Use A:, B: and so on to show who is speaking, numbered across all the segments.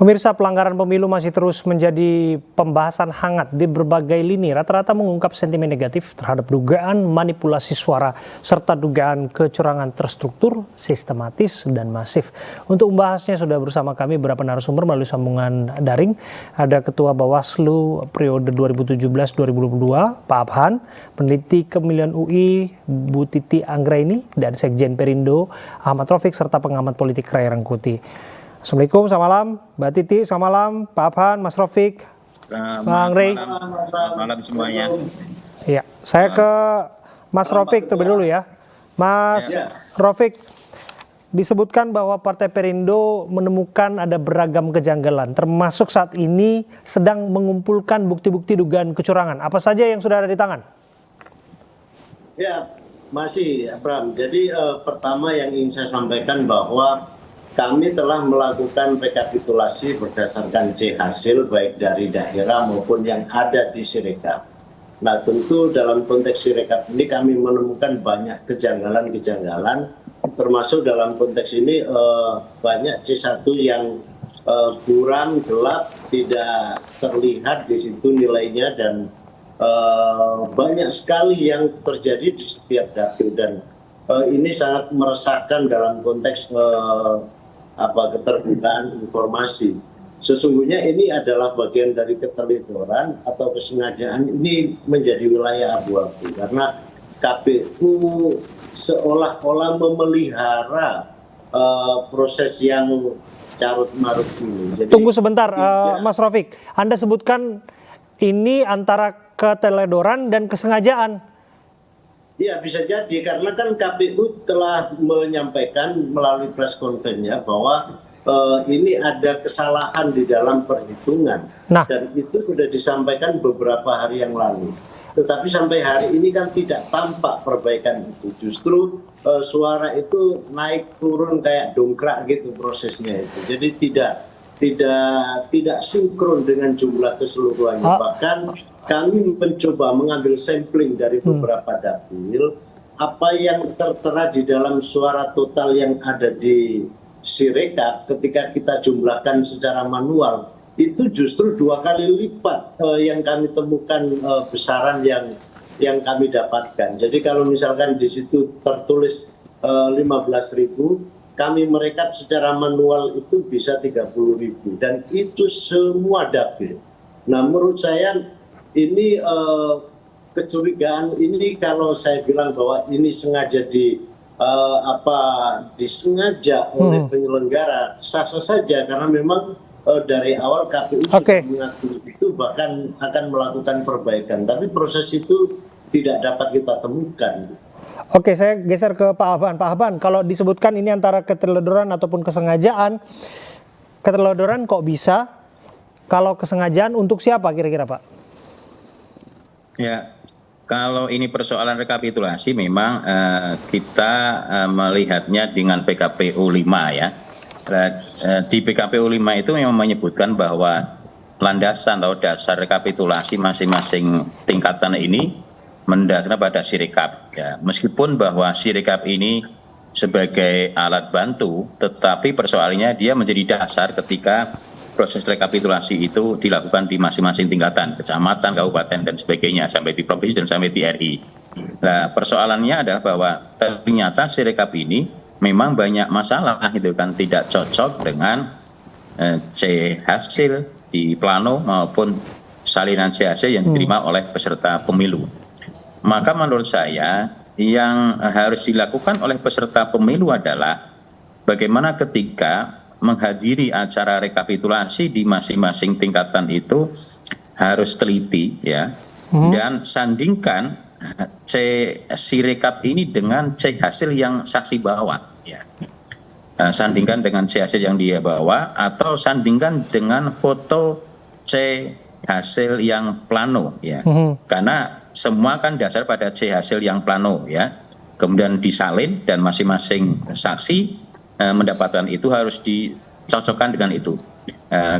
A: Pemirsa, pelanggaran pemilu masih terus menjadi pembahasan hangat di berbagai lini. Rata-rata mengungkap sentimen negatif terhadap dugaan manipulasi suara serta dugaan kecurangan terstruktur, sistematis, dan masif. Untuk membahasnya sudah bersama kami beberapa narasumber melalui sambungan daring. Ada Ketua Bawaslu periode 2017-2022, Pak Abhan, Peneliti Kemilian UI, Bu Titi Anggraini, dan Sekjen Perindo, Ahmad Raufik, serta pengamat politik Ray Rangkuti. Assalamualaikum, selamat malam Mbak Titi, selamat malam Pak Abhan, Mas Raufik, Bang Ray.
B: Selamat malam semuanya.
A: Ya, saya ke Mas Raufik terlebih dulu ya. Mas Raufik, disebutkan bahwa Partai Perindo menemukan ada beragam kejanggalan, termasuk saat ini sedang mengumpulkan bukti-bukti dugaan kecurangan. Apa saja yang sudah ada di tangan?
C: Ya, masih Bram. Jadi pertama yang ingin saya sampaikan bahwa kami telah melakukan rekapitulasi berdasarkan C hasil baik dari daerah maupun yang ada di Sirekap. Nah, tentu dalam konteks Sirekap ini kami menemukan banyak kejanggalan-kejanggalan, termasuk dalam konteks ini banyak C1 yang buram, gelap, tidak terlihat di situ nilainya, dan banyak sekali yang terjadi di setiap dapil, dan ini sangat meresahkan dalam konteks keterbukaan informasi. Sesungguhnya ini adalah bagian dari keteledoran atau kesengajaan. Ini menjadi wilayah abu-abu karena KPU seolah-olah memelihara proses yang carut-marut ini.
A: Jadi, tunggu sebentar, Mas Raufik. Anda sebutkan ini antara keteledoran dan kesengajaan.
C: Ya, bisa jadi karena kan KPU telah menyampaikan melalui press conference-nya bahwa ini ada kesalahan di dalam perhitungan. Dan itu sudah disampaikan beberapa hari yang lalu. Tetapi sampai hari ini kan tidak tampak perbaikan itu. Justru suara itu naik turun kayak dongkrak gitu prosesnya itu. Jadi tidak sinkron dengan jumlah keseluruhannya. Bahkan kami mencoba mengambil sampling dari beberapa dapil, apa yang tertera di dalam suara total yang ada di Sirekap ketika kita jumlahkan secara manual, itu justru 2 kali lipat yang kami temukan besaran yang kami dapatkan. Jadi kalau misalkan di situ tertulis 15.000, kami merekap secara manual itu bisa 30.000, dan itu semua dapil. Nah, menurut saya ini kecurigaan ini, kalau saya bilang bahwa ini sengaja disengaja oleh penyelenggara, sah-sah saja karena memang dari awal KPU sudah mengatur itu, bahkan akan melakukan perbaikan, tapi proses itu tidak dapat kita temukan.
A: Oke, saya geser ke Pak Abhan. Pak Abhan, kalau disebutkan ini antara keteledoran ataupun kesengajaan, keteledoran kok bisa? Kalau kesengajaan untuk siapa kira-kira, Pak?
B: Ya, kalau ini persoalan rekapitulasi memang kita melihatnya dengan PKPU 5 ya. Di PKPU 5 itu memang menyebutkan bahwa landasan atau dasar rekapitulasi masing-masing tingkatan ini mendasarkan pada Sirekap ya. Meskipun bahwa Sirekap ini sebagai alat bantu, tetapi persoalannya dia menjadi dasar ketika proses rekapitulasi itu dilakukan di masing-masing tingkatan, kecamatan, kabupaten, dan sebagainya, sampai di provinsi dan sampai di RI. Nah, persoalannya adalah bahwa ternyata Sirekap ini memang banyak masalah, itu kan tidak cocok dengan C hasil di plano maupun salinan C hasil yang diterima oleh peserta pemilu. Maka menurut saya yang harus dilakukan oleh peserta pemilu adalah bagaimana ketika menghadiri acara rekapitulasi di masing-masing tingkatan itu harus teliti ya, dan sandingkan C Sirekap ini dengan C hasil yang saksi bawa ya. Sandingkan dengan C hasil yang dia bawa atau sandingkan dengan foto C hasil yang plano ya. Karena semua kan dasar pada C hasil yang plano ya, kemudian disalin dan masing-masing saksi mendapatkan itu harus dicocokkan dengan itu.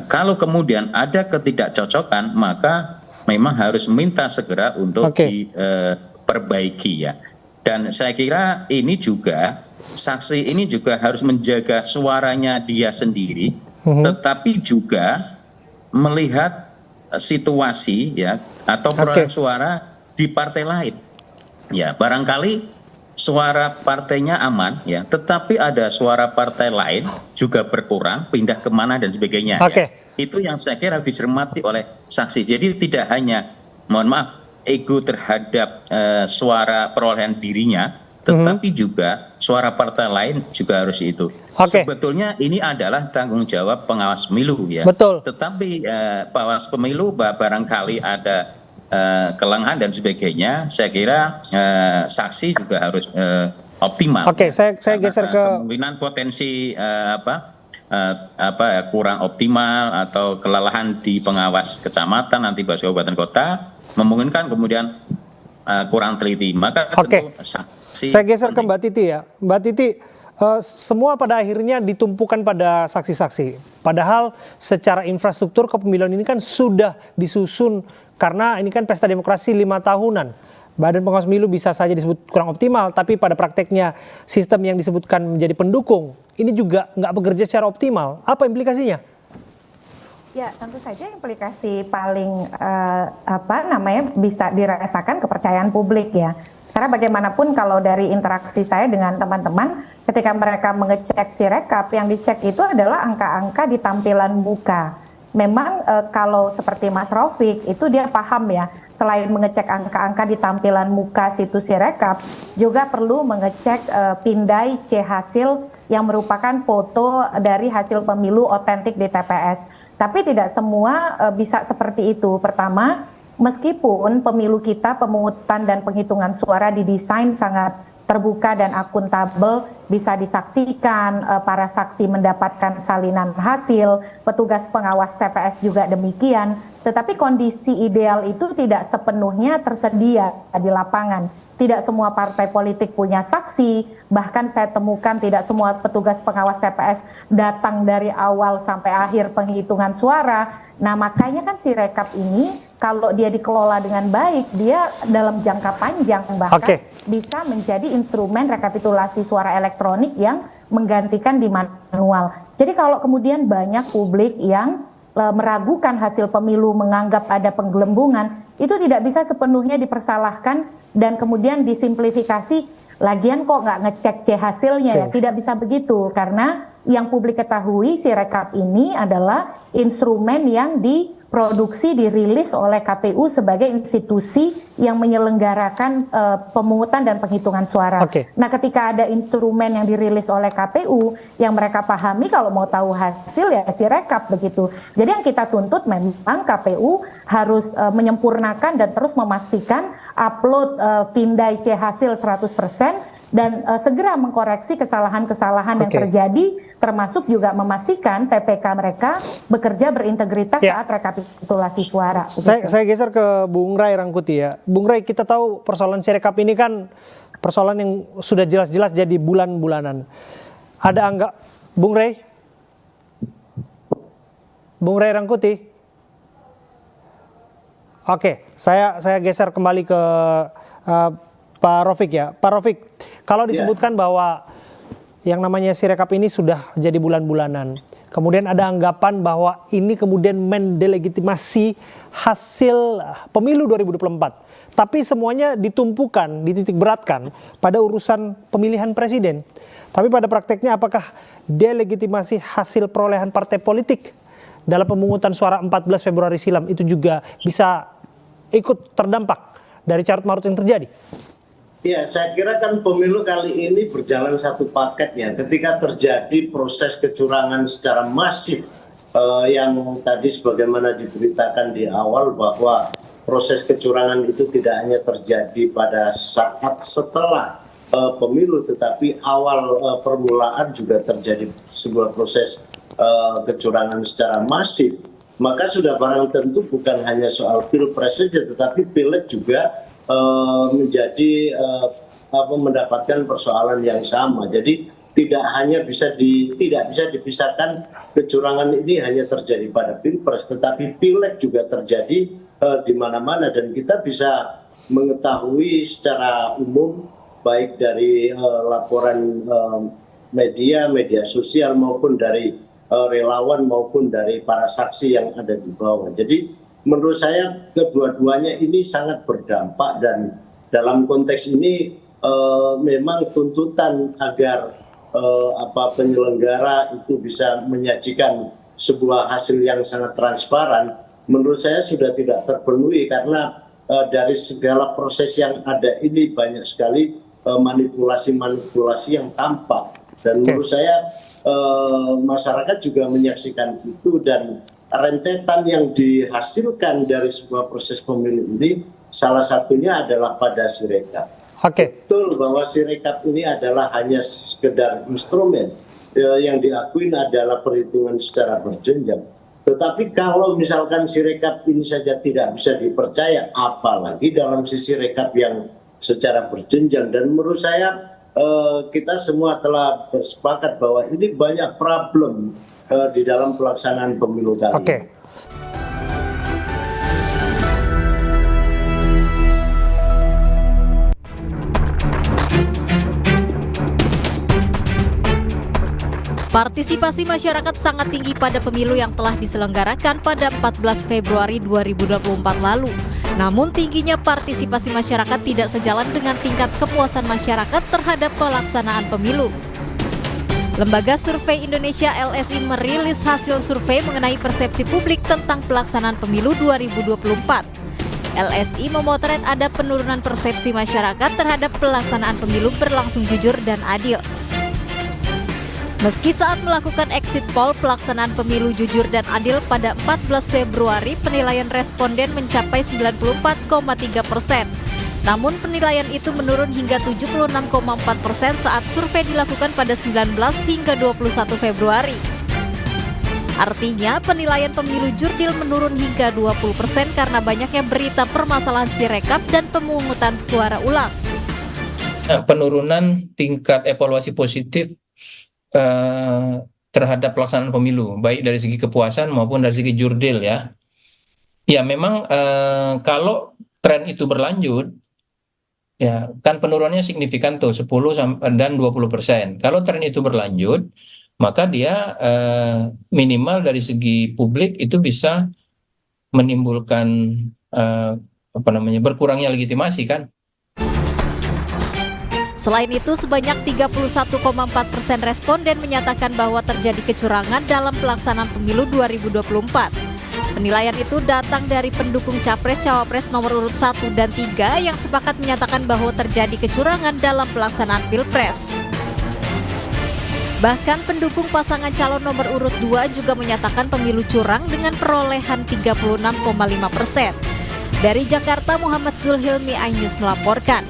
B: Kalau kemudian ada ketidakcocokan, maka memang harus minta segera untuk diperbaiki ya. Dan saya kira ini juga saksi ini juga harus menjaga suaranya dia sendiri, tetapi juga melihat situasi ya atau perolehan suara di partai lain. Ya, barangkali suara partainya aman ya, tetapi ada suara partai lain juga berkurang, pindah kemana dan sebagainya. Ya. Itu yang saya kira harus dicermati oleh saksi. Jadi tidak hanya, mohon maaf, ego terhadap suara perolehan dirinya, tetapi juga suara partai lain juga harus itu. Sebetulnya ini adalah tanggung jawab pengawas pemilu ya.
A: Betul.
B: Tetapi pengawas pemilu barangkali ada kelengahan dan sebagainya. Saya kira saksi juga harus optimal.
A: Saya geser ke
B: kemungkinan potensi kurang optimal atau kelelahan di pengawas kecamatan, nanti bawaslu kabupaten kota, memungkinkan kemudian kurang teliti. Maka tentu saksi.
A: Saya geser ke Mbak Titi ya. Mbak Titi, semua pada akhirnya ditumpukan pada saksi-saksi. Padahal secara infrastruktur kepemiluan ini kan sudah disusun, karena ini kan pesta demokrasi 5 tahunan. Badan Pengawas Pemilu bisa saja disebut kurang optimal, tapi pada prakteknya sistem yang disebutkan menjadi pendukung ini juga nggak bekerja secara optimal. Apa implikasinya?
D: Ya, tentu saja implikasi paling bisa dirasakan kepercayaan publik ya. Karena bagaimanapun kalau dari interaksi saya dengan teman-teman, ketika mereka mengecek Sirekap, yang dicek itu adalah angka-angka di tampilan muka. Memang kalau seperti Mas Raufik itu dia paham ya, selain mengecek angka-angka di tampilan muka situs Sirekap, juga perlu mengecek pindai C hasil yang merupakan foto dari hasil pemilu otentik di TPS. Tapi tidak semua bisa seperti itu. Pertama, meskipun pemilu kita pemungutan dan penghitungan suara didesain sangat terbuka dan akuntabel, bisa disaksikan, para saksi mendapatkan salinan hasil, petugas pengawas TPS juga demikian, tetapi kondisi ideal itu tidak sepenuhnya tersedia di lapangan. Tidak semua partai politik punya saksi, bahkan saya temukan tidak semua petugas pengawas TPS datang dari awal sampai akhir penghitungan suara. Nah, makanya kan Sirekap ini kalau dia dikelola dengan baik, dia dalam jangka panjang bahkan bisa menjadi instrumen rekapitulasi suara elektronik yang menggantikan di manual. Jadi kalau kemudian banyak publik yang meragukan hasil pemilu, menganggap ada penggelembungan, itu tidak bisa sepenuhnya dipersalahkan dan kemudian disimplifikasi, lagian kok nggak ngecek C hasilnya ya, tidak bisa begitu, karena yang publik ketahui Sirekap ini adalah instrumen yang diproduksi, dirilis oleh KPU sebagai institusi yang menyelenggarakan pemungutan dan penghitungan suara. Nah, ketika ada instrumen yang dirilis oleh KPU yang mereka pahami, kalau mau tahu hasil ya Sirekap begitu. Jadi yang kita tuntut memang KPU harus menyempurnakan dan terus memastikan upload pindai C hasil 100% dan segera mengkoreksi kesalahan-kesalahan yang terjadi, termasuk juga memastikan PPK mereka bekerja berintegritas saat rekapitulasi suara.
A: Saya geser ke Bung Ray Rangkuti ya. Bung Ray, kita tahu persoalan Sirekap ini kan persoalan yang sudah jelas-jelas jadi bulan-bulanan. Ada Bung Ray Rangkuti. Saya geser kembali ke Pak Raufik ya. Pak Raufik, kalau disebutkan bahwa yang namanya Sirekap ini sudah jadi bulan-bulanan, kemudian ada anggapan bahwa ini kemudian mendelegitimasi hasil pemilu 2024. Tapi semuanya ditumpukan, dititik beratkan pada urusan pemilihan presiden. Tapi pada prakteknya apakah delegitimasi hasil perolehan partai politik dalam pemungutan suara 14 Februari silam itu juga bisa ikut terdampak dari carut marut yang terjadi?
C: Ya, saya kira kan pemilu kali ini berjalan satu paket ya. Ketika terjadi proses kecurangan secara masif yang tadi sebagaimana diberitakan di awal bahwa proses kecurangan itu tidak hanya terjadi pada saat setelah pemilu, tetapi awal permulaan juga terjadi sebuah proses kecurangan secara masif. Maka sudah barang tentu bukan hanya soal pilpres saja, tetapi pileg juga menjadi mendapatkan persoalan yang sama. Jadi tidak bisa dipisahkan, kecurangan ini hanya terjadi pada pilpres, tetapi pileg juga terjadi di mana-mana, dan kita bisa mengetahui secara umum baik dari laporan media sosial maupun dari relawan maupun dari para saksi yang ada di bawah. Jadi menurut saya kedua-duanya ini sangat berdampak, dan dalam konteks ini memang tuntutan agar penyelenggara itu bisa menyajikan sebuah hasil yang sangat transparan, menurut saya sudah tidak terpenuhi, karena dari segala proses yang ada ini banyak sekali manipulasi-manipulasi yang tampak, dan menurut saya masyarakat juga menyaksikan itu, dan rentetan yang dihasilkan dari sebuah proses pemilu ini salah satunya adalah pada Sirekap. Betul bahwa Sirekap ini adalah hanya sekedar instrumen, yang diakui adalah perhitungan secara berjenjang. Tetapi kalau misalkan Sirekap ini saja tidak bisa dipercaya, apalagi dalam sisi rekap yang secara berjenjang. Dan menurut saya kita semua telah bersepakat bahwa ini banyak problem di dalam pelaksanaan pemilu kali ini.
E: Partisipasi masyarakat sangat tinggi pada pemilu yang telah diselenggarakan pada 14 Februari 2024 lalu. Namun tingginya partisipasi masyarakat tidak sejalan dengan tingkat kepuasan masyarakat terhadap pelaksanaan pemilu. Lembaga Survei Indonesia LSI merilis hasil survei mengenai persepsi publik tentang pelaksanaan pemilu 2024. LSI memotret ada penurunan persepsi masyarakat terhadap pelaksanaan pemilu berlangsung jujur dan adil. Meski saat melakukan exit poll pelaksanaan pemilu jujur dan adil pada 14 Februari, penilaian responden mencapai 94,3%. Namun penilaian itu menurun hingga 76,4% saat survei dilakukan pada 19 hingga 21 Februari. Artinya penilaian pemilu jurdil menurun hingga 20% karena banyaknya berita permasalahan Sirekap dan pemungutan suara ulang.
F: Penurunan tingkat evaluasi positif terhadap pelaksanaan pemilu, baik dari segi kepuasan maupun dari segi jurdil ya. Ya memang kalau tren itu berlanjut, ya kan penurunannya signifikan tuh 10 dan 20%. Kalau tren itu berlanjut, maka dia minimal dari segi publik itu bisa menimbulkan berkurangnya legitimasi kan.
E: Selain itu, sebanyak 31,4% responden menyatakan bahwa terjadi kecurangan dalam pelaksanaan pemilu 2024. Penilaian itu datang dari pendukung Capres-Cawapres nomor urut 1 dan 3 yang sepakat menyatakan bahwa terjadi kecurangan dalam pelaksanaan Pilpres. Bahkan pendukung pasangan calon nomor urut 2 juga menyatakan pemilu curang dengan perolehan 36,5%. Dari Jakarta, Muhammad Zulhilmi, iNews melaporkan.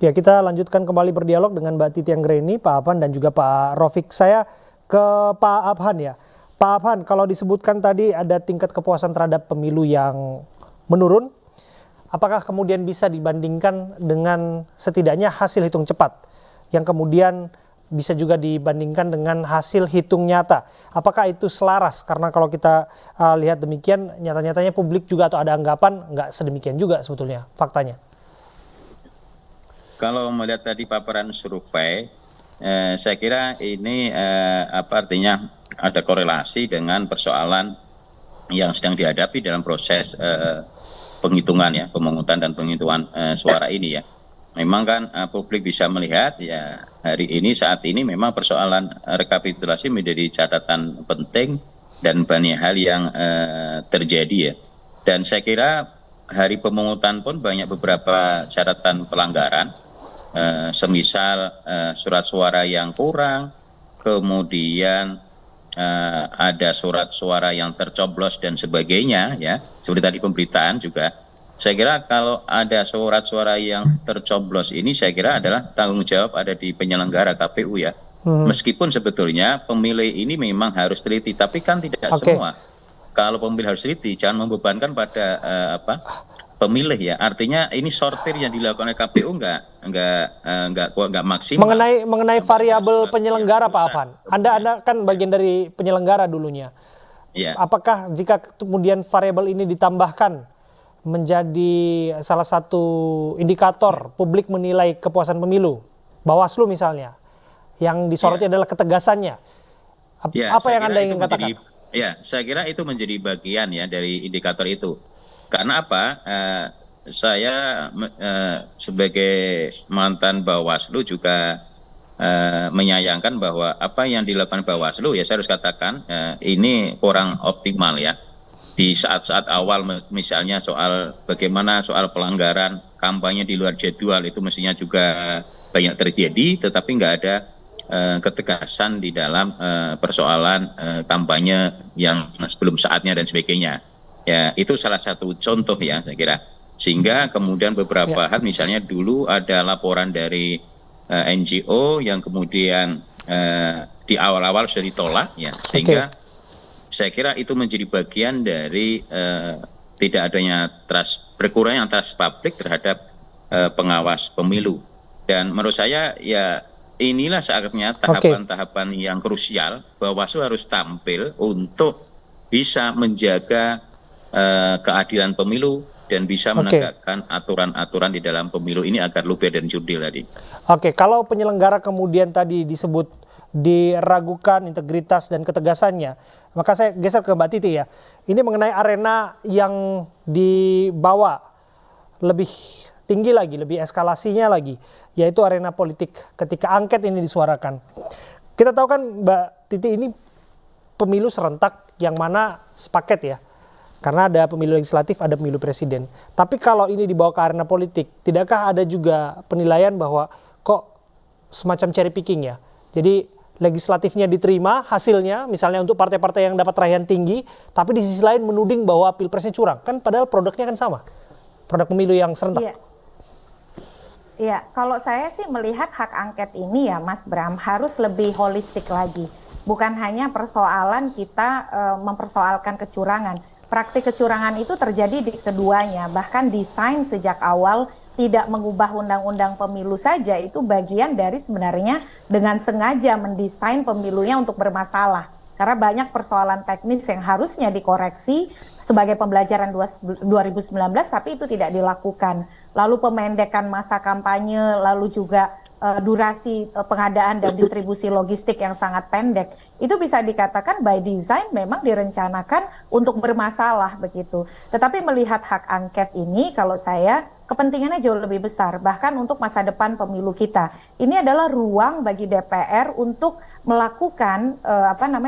A: Ya, kita lanjutkan kembali berdialog dengan Mbak Titi Anggreni, Pak Abhan dan juga Pak Rofik. Saya ke Pak Abhan ya. Pak Abhan, kalau disebutkan tadi ada tingkat kepuasan terhadap pemilu yang menurun, apakah kemudian bisa dibandingkan dengan setidaknya hasil hitung cepat yang kemudian bisa juga dibandingkan dengan hasil hitung nyata? Apakah itu selaras? Karena kalau kita lihat demikian, nyata-nyatanya publik juga atau ada anggapan nggak sedemikian juga sebetulnya faktanya.
B: Kalau melihat tadi paparan survei, saya kira ini artinya ada korelasi dengan persoalan yang sedang dihadapi dalam proses penghitungan ya, pemungutan dan penghitungan suara ini ya. Memang kan publik bisa melihat ya hari ini saat ini memang persoalan rekapitulasi menjadi catatan penting dan banyak hal yang terjadi ya. Dan saya kira hari pemungutan pun banyak beberapa catatan pelanggaran. Semisal surat suara yang kurang, kemudian ada surat suara yang tercoblos dan sebagainya ya, seperti tadi pemberitaan juga. Saya kira kalau ada surat suara yang tercoblos ini saya kira adalah tanggung jawab ada di penyelenggara KPU ya. Meskipun sebetulnya pemilih ini memang harus teliti, tapi kan tidak semua. Kalau pemilih harus teliti, jangan membebankan pada pemilih ya, artinya ini sortir yang dilakukan oleh KPU nggak maksimal.
A: Mengenai variabel penyelenggara Pak Abhan, Anda kan bagian dari penyelenggara dulunya. Ya. Apakah jika kemudian variabel ini ditambahkan menjadi salah satu indikator publik menilai kepuasan pemilu? Bawaslu misalnya, yang disoroti adalah ketegasannya.
B: Ya,
A: Apa
B: saya
A: yang
B: kira
A: Anda
B: itu
A: ingin katakan?
B: saya kira itu menjadi bagian ya dari indikator itu. Karena apa? Saya sebagai mantan Bawaslu juga menyayangkan bahwa apa yang dilakukan Bawaslu, ya saya harus katakan ini kurang optimal ya. Di saat-saat awal misalnya soal bagaimana soal pelanggaran kampanye di luar jadwal itu mestinya juga banyak terjadi, tetapi nggak ada ketegasan di dalam persoalan kampanye yang sebelum saatnya dan sebagainya. Ya, itu salah satu contoh ya saya kira. Sehingga kemudian beberapa hal, misalnya dulu ada laporan dari NGO yang kemudian di awal-awal sudah ditolak ya, sehingga saya kira itu menjadi bagian dari tidak adanya berkurangnya trust publik terhadap pengawas pemilu. Dan menurut saya ya inilah saatnya tahapan-tahapan yang krusial Bawaslu harus tampil untuk bisa menjaga keadilan pemilu dan bisa menegakkan aturan-aturan di dalam pemilu ini agar luber dan jurdil tadi.
A: Oke, kalau penyelenggara kemudian tadi disebut diragukan integritas dan ketegasannya, maka saya geser ke Mbak Titi ya. Ini mengenai arena yang dibawa lebih tinggi lagi, lebih eskalasinya lagi, yaitu arena politik ketika angket ini disuarakan. Kita tahu kan Mbak Titi, ini pemilu serentak yang mana sepaket ya, karena ada pemilu legislatif, ada pemilu presiden. Tapi kalau ini dibawa ke arena politik, tidakkah ada juga penilaian bahwa kok semacam cherry picking ya? Jadi legislatifnya diterima hasilnya, misalnya untuk partai-partai yang dapat raihan tinggi, tapi di sisi lain menuding bahwa pilpresnya curang. Kan padahal produknya kan sama, produk pemilu yang serentak.
D: Iya, kalau saya sih melihat hak angket ini ya Mas Bram harus lebih holistik lagi. Bukan hanya persoalan kita mempersoalkan kecurangan. Praktik kecurangan itu terjadi di keduanya, bahkan desain sejak awal tidak mengubah undang-undang pemilu saja itu bagian dari sebenarnya dengan sengaja mendesain pemilunya untuk bermasalah. Karena banyak persoalan teknis yang harusnya dikoreksi sebagai pembelajaran 2019 tapi itu tidak dilakukan. Lalu pemendekan masa kampanye, lalu juga durasi pengadaan dan distribusi logistik yang sangat pendek, itu bisa dikatakan by design memang direncanakan untuk bermasalah begitu. Tetapi melihat hak angket ini, kalau saya kepentingannya jauh lebih besar, bahkan untuk masa depan pemilu kita. Ini adalah ruang bagi DPR untuk melakukan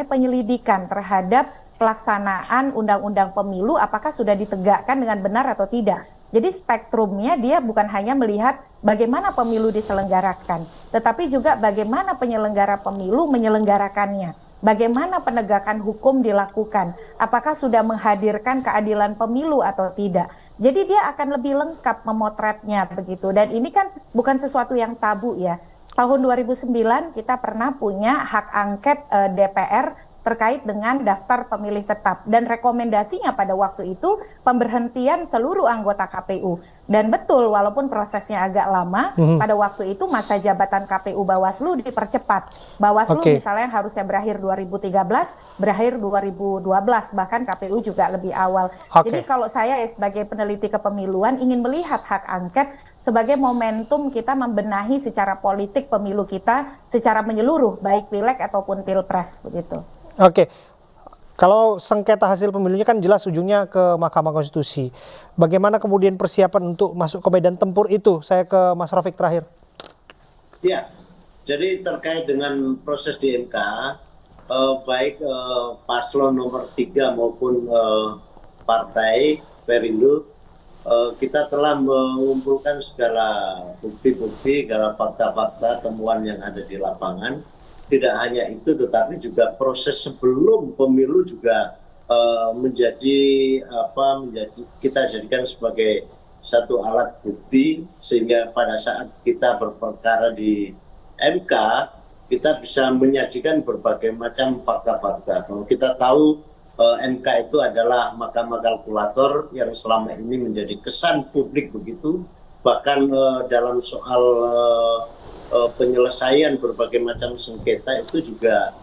D: penyelidikan terhadap pelaksanaan undang-undang pemilu, apakah sudah ditegakkan dengan benar atau tidak. Jadi spektrumnya dia bukan hanya melihat bagaimana pemilu diselenggarakan, tetapi juga bagaimana penyelenggara pemilu menyelenggarakannya. Bagaimana penegakan hukum dilakukan, apakah sudah menghadirkan keadilan pemilu atau tidak. Jadi dia akan lebih lengkap memotretnya begitu. Dan ini kan bukan sesuatu yang tabu ya. Tahun 2009 kita pernah punya hak angket DPR terkait dengan daftar pemilih tetap, dan rekomendasinya pada waktu itu pemberhentian seluruh anggota KPU. Dan betul, walaupun prosesnya agak lama, pada waktu itu masa jabatan KPU Bawaslu dipercepat. Bawaslu misalnya harusnya berakhir 2013, berakhir 2012, bahkan KPU juga lebih awal. Jadi kalau saya sebagai peneliti kepemiluan ingin melihat hak angket sebagai momentum kita membenahi secara politik pemilu kita secara menyeluruh, baik pileg ataupun pilpres begitu.
A: Kalau sengketa hasil pemilunya kan jelas ujungnya ke Mahkamah Konstitusi. Bagaimana kemudian persiapan untuk masuk ke medan tempur itu? Saya ke Mas Rafiq terakhir.
C: Ya, jadi terkait dengan proses di MK, baik paslon nomor 3 maupun partai Perindo, kita telah mengumpulkan segala bukti-bukti, segala fakta-fakta temuan yang ada di lapangan. Tidak hanya itu, tetapi juga proses sebelum pemilu juga menjadi kita jadikan sebagai satu alat bukti, sehingga pada saat kita berperkara di MK kita bisa menyajikan berbagai macam fakta-fakta. Kalau kita tahu MK itu adalah mahkamah kalkulator yang selama ini menjadi kesan publik begitu, bahkan dalam soal penyelesaian berbagai macam sengketa itu juga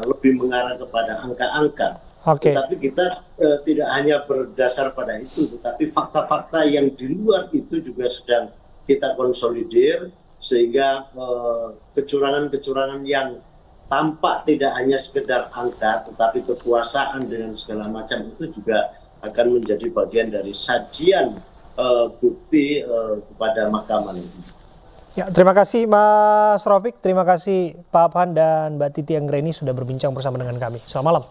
C: lebih mengarah kepada angka-angka.
A: Oke.
C: Tetapi kita tidak hanya berdasar pada itu, tetapi fakta-fakta yang di luar itu juga sedang kita konsolidir, sehingga kecurangan-kecurangan yang tampak tidak hanya sekedar angka, tetapi kekuasaan dengan segala macam itu juga akan menjadi bagian dari sajian bukti kepada mahkamah nanti.
A: Ya, terima kasih Mas Rofik, terima kasih Pak Abhan dan Mbak Titi Anggreni sudah berbincang bersama dengan kami. Selamat malam.